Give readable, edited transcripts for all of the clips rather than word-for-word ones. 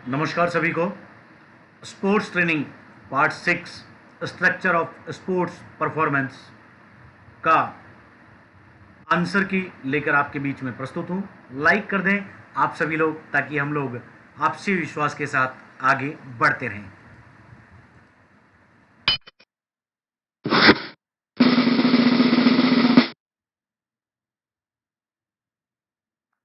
नमस्कार सभी को। Sports training part 6 structure of sports performance का आंसर की लेकर आपके बीच में प्रस्तुत हूं। लाइक कर दें आप सभी लोग, ताकि हम लोग आपसी विश्वास के साथ आगे बढ़ते रहें।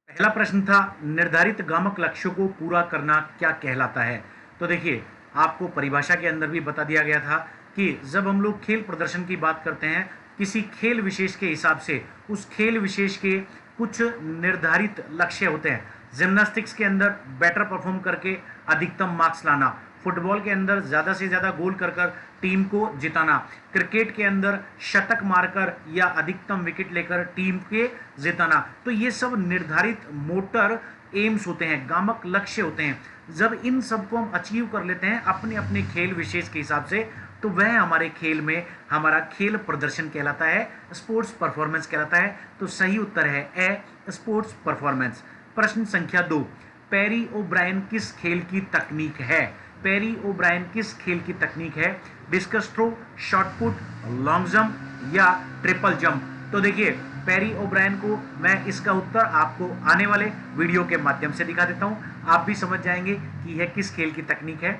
पहला प्रश्न था, निर्धारित गामक लक्ष्यों को पूरा करना क्या कहलाता है। तो देखिए, आपको परिभाषा के अंदर भी बता दिया गया था कि जब हम लोग खेल प्रदर्शन की बात करते हैं, किसी खेल विशेष के हिसाब से उस खेल विशेष के कुछ निर्धारित लक्ष्य होते हैं। जिम्नास्टिक्स के अंदर बेटर परफॉर्म करके अधिकतम मार्क्स लाना, फुटबॉल के अंदर ज़्यादा से ज़्यादा गोल कर कर टीम को जिताना, क्रिकेट के अंदर शतक मारकर या अधिकतम विकेट लेकर टीम के जिताना। तो ये सब निर्धारित मोटर एम्स होते हैं, गामक लक्ष्य होते हैं। जब इन सबको हम अचीव कर लेते हैं अपने अपने खेल विशेष के हिसाब से, तो वह हमारे खेल में हमारा खेल प्रदर्शन कहलाता है, स्पोर्ट्स परफॉर्मेंस कहलाता है। तो सही उत्तर है ए, स्पोर्ट्स परफॉर्मेंस। प्रश्न संख्या 2, पेरी ओब्रायन किस खेल की तकनीक है। पेरी ओब्रायन किस खेल की तकनीक है। Discus throw, shot put, long jump या ट्रिपल जंप। तो देखिए, पेरी ओब्रायन को मैं इसका उत्तर आपको आने वाले वीडियो के माध्यम से दिखा देता हूं, आप भी समझ जाएंगे कि यह किस खेल की तकनीक है।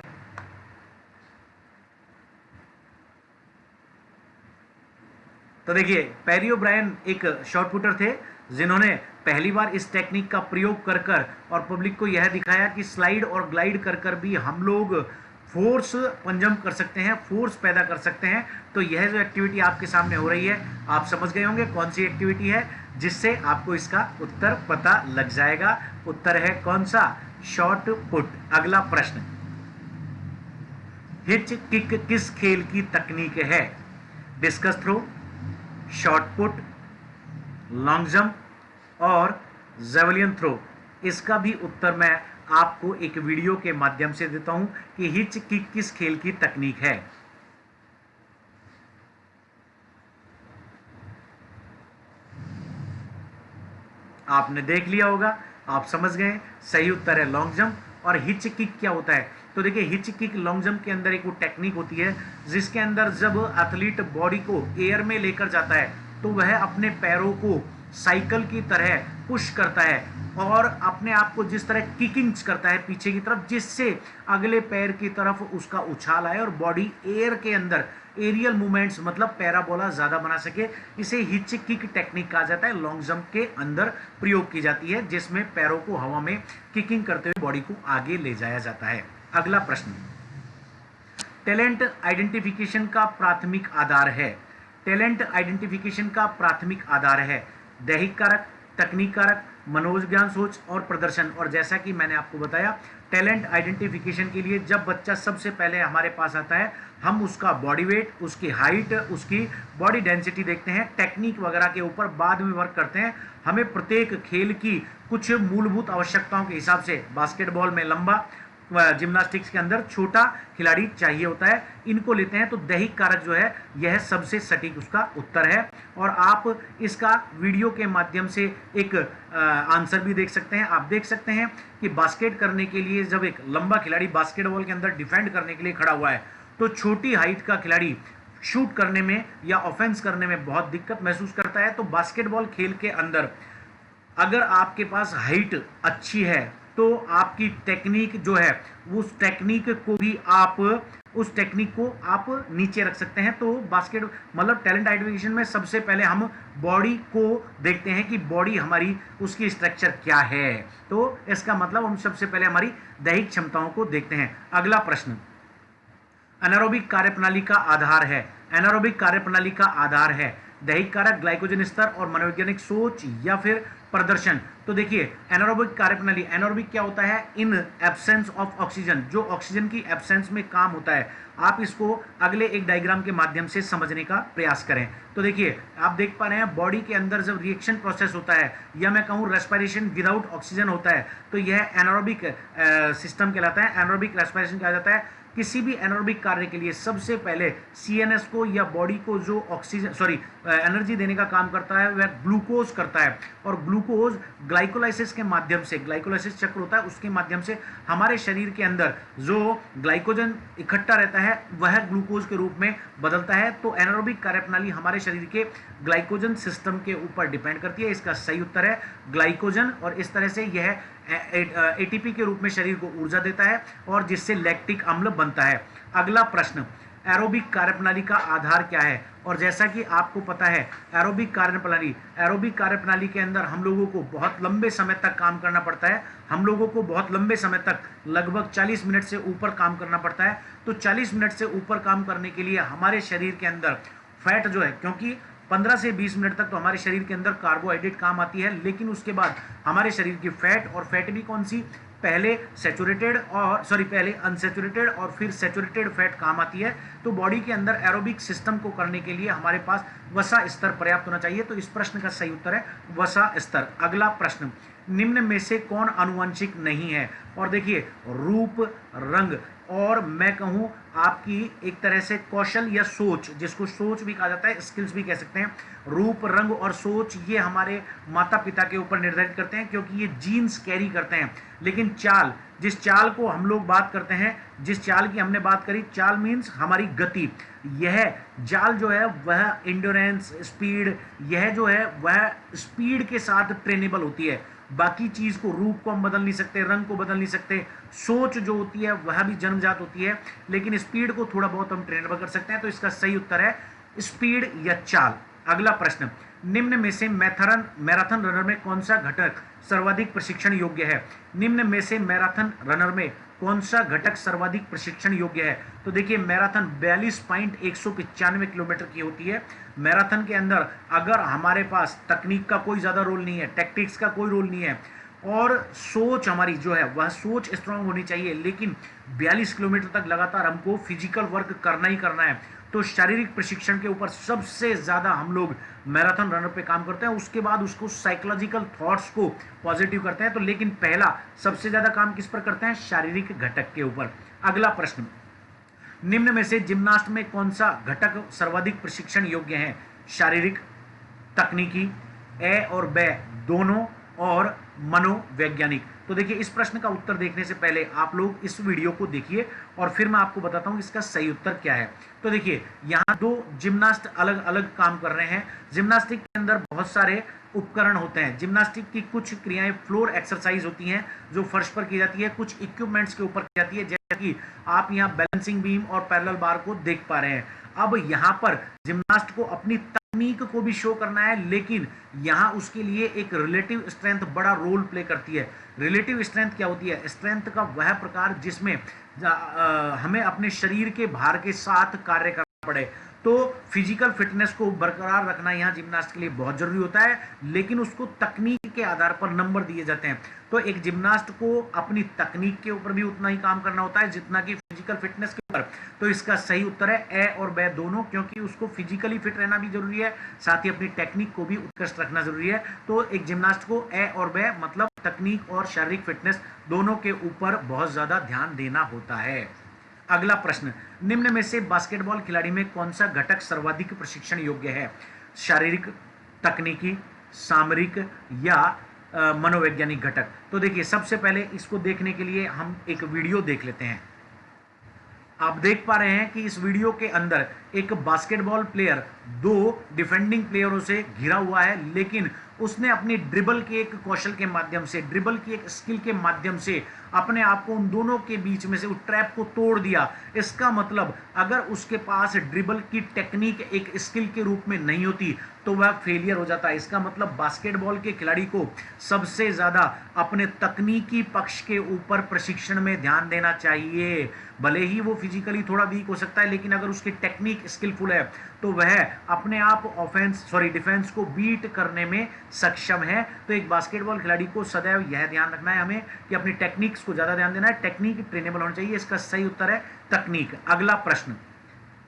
तो देखिए, पेरी ओब्रायन एक शॉट पुटर थे जिन्होंने पहली बार इस टेक्निक का प्रयोग कर कर और पब्लिक को यह दिखाया कि स्लाइड और ग्लाइड कर कर भी हम लोग फोर्स पंजम कर सकते हैं, फोर्स पैदा कर सकते हैं। तो यह जो एक्टिविटी आपके सामने हो रही है, आप समझ गए होंगे कौन सी एक्टिविटी है, जिससे आपको इसका उत्तर पता लग जाएगा। उत्तर है कौन सा, शॉट पुट। अगला प्रश्न, हिच किक किस खेल की तकनीक है। Discus throw, shot put, long jump और जेवलिन थ्रो। इसका भी उत्तर मैं आपको एक वीडियो के माध्यम से देता हूं कि हिच किक किस खेल की तकनीक है। आपने देख लिया होगा, आप समझ गए, सही उत्तर है लॉन्ग जंप। और हिच किक क्या होता है, तो देखिए, हिच किक लॉन्ग जंप के अंदर एक वो टेक्निक होती है जिसके अंदर जब एथलीट बॉडी को एयर में लेकर जाता है तो वह अपने पैरों को साइकिल की तरह पुश करता है और अपने आप को जिस तरह किकिंग्स करता है पीछे की तरफ, जिससे अगले पैर की तरफ उसका उछाल आए और बॉडी एयर के अंदर एरियल मूवमेंट्स मतलब पैराबोला ज्यादा बना सके। इसे हिच किक टेक्निक कहा जाता है, लॉन्ग जंप के अंदर प्रयोग की जाती है, जिसमें पैरों को हवा में किकिंग करते हुए बॉडी को आगे ले जाया जाता है। अगला प्रश्न, टैलेंट आइडेंटिफिकेशन का प्राथमिक आधार है। टैलेंट आइडेंटिफिकेशन का प्राथमिक आधार है दैहिक कारक, तकनीक कारक, मनोविज्ञान सोच और प्रदर्शन। और जैसा कि मैंने आपको बताया, टैलेंट आइडेंटिफिकेशन के लिए जब बच्चा सबसे पहले हमारे पास आता है, हम उसका बॉडी वेट, उसकी हाइट, उसकी बॉडी डेंसिटी देखते हैं, टेक्निक वगैरह के ऊपर बाद में वर्क करते हैं। हमें प्रत्येक खेल की कुछ मूलभूत आवश्यकताओं के हिसाब से, बास्केटबॉल में लंबा, जिम्नास्टिक्स के अंदर छोटा खिलाड़ी चाहिए होता है, इनको लेते हैं। तो दैहिक कारक जो है, यह सबसे सटीक उसका उत्तर है। और आप इसका वीडियो के माध्यम से एक आंसर भी देख सकते हैं। आप देख सकते हैं कि बास्केट करने के लिए जब एक लंबा खिलाड़ी बास्केटबॉल के अंदर डिफेंड करने के लिए खड़ा हुआ है, तो छोटी हाइट का खिलाड़ी शूट करने में या ऑफेंस करने में बहुत दिक्कत महसूस करता है। तो बास्केटबॉल खेल के अंदर अगर आपके पास हाइट अच्छी है तो आपकी टेक्निक जो है, उस टेक्निक को भी आप उस टेक्निक को आप नीचे रख सकते हैं। तो बास्केट मतलब टैलेंट आइडेंटिफिकेशन में सबसे पहले हम बॉडी को देखते हैं कि बॉडी हमारी उसकी स्ट्रक्चर क्या है। तो इसका मतलब हम सबसे पहले हमारी दैहिक क्षमताओं को देखते हैं। अगला प्रश्न, एनारोबिक कार्यप्रणाली का आधार है। एनारोबिक कार्यप्रणाली का आधार है दैहिक कारक, ग्लाइकोजन स्तर और मनोवैज्ञानिक सोच या फिर प्रदर्शन। तो देखिए, एनारोबिक कार्यप्रणाली, एनारोबिक क्या होता है, इन एब्सेंस ऑफ ऑक्सीजन, जो ऑक्सीजन की एब्सेंस में काम होता है। आप इसको अगले एक डायग्राम के माध्यम से समझने का प्रयास करें। तो देखिए, आप देख पा रहे हैं बॉडी के अंदर जब रिएक्शन प्रोसेस होता है, या मैं कहूं रेस्पिरेशन विदाउट ऑक्सीजन होता है, तो यह एनारोबिक सिस्टम कहलाता है, एनारोबिक रेस्पिरेशन कहा जाता है। किसी भी एनारोबिक कार्य के लिए सबसे पहले सीएनएस को या बॉडी को जो ऑक्सीजन एनर्जी देने का काम करता है, वह ग्लूकोज करता है। और ग्लूकोज ग्लाइकोलाइसिस के माध्यम से, ग्लाइकोलाइसिस चक्र होता है, उसके माध्यम से हमारे शरीर के अंदर जो ग्लाइकोजन इकट्ठा रहता है वह ग्लूकोज के रूप में बदलता है। तो एनारोबिक कार्यप्रणाली हमारे शरीर के ग्लाइकोजन सिस्टम के ऊपर डिपेंड करती है। इसका सही उत्तर है ग्लाइकोजन, और इस तरह से यह एटीपी के रूप में शरीर को ऊर्जा देता है और जिससे लैक्टिक अम्ल बनता है। अगला प्रश्न, एरोबिक कार्यप्रणाली का आधार क्या है? और जैसा कि आपको पता है एरोबिक कार्यप्रणाली के अंदर हम लोगों को बहुत लंबे समय तक काम करना पड़ता है। हम लोगों को बहुत लंबे समय तक, लगभग 40 मिनट से ऊपर काम करना पड़ता है। तो 40 मिनट से ऊपर काम करने के लिए हमारे शरीर के अंदर फैट जो है, क्योंकि 15 से 20 मिनट तक तो हमारे शरीर के अंदर कार्बोहाइड्रेट काम आती है, लेकिन उसके बाद हमारे शरीर की फैट, और फैट भी कौन सी, पहले अनसैचुरेटेड और फिर सैचुरेटेड फैट काम आती है। तो बॉडी के अंदर एरोबिक सिस्टम को करने के लिए हमारे पास वसा स्तर पर्याप्त होना चाहिए। तो इस प्रश्न का सही उत्तर है वसा स्तर। अगला प्रश्न, निम्न में से कौन आनुवंशिक नहीं है? और देखिए, रूप, रंग और मैं कहूं आपकी एक तरह से कौशल या सोच, जिसको सोच भी कहा जाता है, स्किल्स भी कह सकते हैं, रूप, रंग और सोच ये हमारे माता पिता के ऊपर निर्धारित करते हैं, क्योंकि ये जीन्स कैरी करते हैं। लेकिन चाल, जिस चाल को हम लोग बात करते हैं, जिस चाल की हमने बात करी, चाल मीन्स हमारी गति, यह चाल जो है वह इंड्योरेंस, स्पीड, यह जो है वह स्पीड के साथ ट्रेनेबल होती है। बाकी चीज को, रूप को हम बदल नहीं सकते, रंग को बदल नहीं सकते, सोच जो होती है वह भी जन्मजात होती है, लेकिन स्पीड को थोड़ा बहुत हम ट्रेनेबल कर सकते हैं। तो इसका सही उत्तर है स्पीड या चाल। अगला प्रश्न, निम्न में से मैराथन रनर में कौन सा घटक सर्वाधिक प्रशिक्षण योग्य है? निम्न में से मैराथन रनर में कौन सा घटक सर्वाधिक प्रशिक्षण योग्य है? तो देखिए, मैराथन 42.195 किलोमीटर की होती है। मैराथन के अंदर अगर हमारे पास तकनीक का कोई ज्यादा रोल नहीं है, टैक्टिक्स का कोई रोल नहीं है, और सोच हमारी जो है वह सोच स्ट्रांग होनी चाहिए, लेकिन 42 किलोमीटर तक लगातार हमको फिजिकल वर्क करना ही करना है। तो शारीरिक प्रशिक्षण के ऊपर सबसे ज्यादा हम लोग मैराथन रनर पे काम करते हैं, उसके बाद उसको साइकोलॉजिकल थॉट्स को पॉजिटिव करते हैं। तो लेकिन पहला सबसे ज्यादा काम किस पर करते हैं? शारीरिक घटक के ऊपर। अगला प्रश्न, निम्न में से जिम्नास्ट में कौन सा घटक सर्वाधिक प्रशिक्षण योग्य है? शारीरिक, तकनीकी, ए और बे दोनों, और मनोवैज्ञानिक। तो देखिए, इस प्रश्न का उत्तर देखने से पहले आप लोग इस वीडियो को देखिए और फिर मैं आपको बताता हूं इसका सही उत्तर क्या है। तो देखिए, यहाँ दो जिम्नास्ट अलग अलग काम कर रहे हैं। जिम्नास्टिक के अंदर बहुत सारे उपकरण होते हैं। जिम्नास्टिक की कुछ क्रियाएं फ्लोर एक्सरसाइज होती हैं जो फर्श पर की जाती है, कुछ इक्विपमेंट्स के ऊपर की जाती है, जैसे कि आप यहाँ बैलेंसिंग बीम और पैरेलल बार को देख पा रहे हैं। अब यहाँ पर जिम्नास्ट को अपनी तकनीक को भी शो करना है, लेकिन यहाँ उसके लिए एक रिलेटिव स्ट्रेंथ बड़ा रोल प्ले करती है। रिलेटिव स्ट्रेंथ क्या होती है? स्ट्रेंथ का वह प्रकार जिसमें हमें अपने शरीर के भार के साथ कार्य करना पड़े। तो फिजिकल फिटनेस को बरकरार रखना यहाँ जिम्नास्ट के लिए बहुत जरूरी होता है, लेकिन उसको तकनीक के आधार पर नंबर दिए जाते हैं। तो एक जिम्नास्ट को अपनी तकनीक के ऊपर भी उतना ही काम करना होता है जितना कि फिजिकल फिटनेस के ऊपर। तो इसका सही उत्तर है ए और बे दोनों, क्योंकि उसको फिजिकली फिट रहना भी जरूरी है, साथ ही अपनी टेक्निक को भी उत्कृष्ट रखना जरूरी है। तो एक जिम्नास्ट को ए और बे मतलब तकनीक और शारीरिक फिटनेस दोनों के ऊपर बहुत ज्यादा ध्यान देना होता है। अगला प्रश्न, निम्न में से बास्केटबॉल खिलाड़ी में कौन सा घटक सर्वाधिक प्रशिक्षण योग्य है? शारीरिक, तकनीकी, सामरिक या मनोवैज्ञानिक घटक? तो देखिए, सबसे पहले इसको देखने के लिए हम एक वीडियो देख लेते हैं। आप देख पा रहे हैं कि इस वीडियो के अंदर एक बास्केटबॉल प्लेयर दो डिफेंडिंग प्लेयरों से घिरा हुआ है, लेकिन उसने अपनी ड्रिबल के एक कौशल के माध्यम से, ड्रिबल की एक स्किल के माध्यम से अपने आप को उन दोनों के बीच में से उस ट्रैप को तोड़ दिया। इसका मतलब अगर उसके पास ड्रिबल की टेक्निक एक स्किल के रूप में नहीं होती तो वह फेलियर हो जाता है। इसका मतलब बास्केटबॉल के खिलाड़ी को सबसे ज्यादा अपने तकनीकी पक्ष के ऊपर प्रशिक्षण में ध्यान देना चाहिए। भले ही वो फिजिकली थोड़ा वीक हो सकता है, लेकिन अगर उसकी टेक्निक स्किलफुल है तो वह अपने आप डिफेंस को बीट करने में सक्षम है। तो एक बास्केटबॉल खिलाड़ी को सदैव यह ध्यान रखना है हमें कि अपनी टेक्निक्स को ज्यादा ध्यान देना है, टेक्निक ट्रेनेबल होनी चाहिए। इसका सही उत्तर है तकनीक। अगला प्रश्न,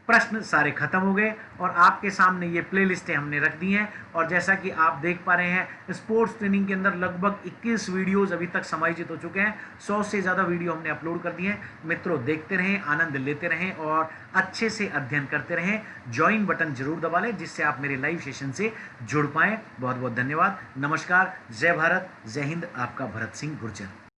प्रश्न सारे खत्म हो गए और आपके सामने ये प्लेलिस्टें हमने रख दी हैं। और जैसा कि आप देख पा रहे हैं, स्पोर्ट्स ट्रेनिंग के अंदर लगभग 21 वीडियोस अभी तक समायोजित हो चुके हैं। 100 से ज़्यादा वीडियो हमने अपलोड कर दिए हैं। मित्रों, देखते रहें, आनंद लेते रहें और अच्छे से अध्ययन करते रहें। ज्वाइन बटन जरूर दबा लें जिससे आप मेरे लाइव सेशन से जुड़ पाएं। बहुत बहुत धन्यवाद। नमस्कार, जय भारत, जय हिंद। आपका भरत सिंह गुर्जर।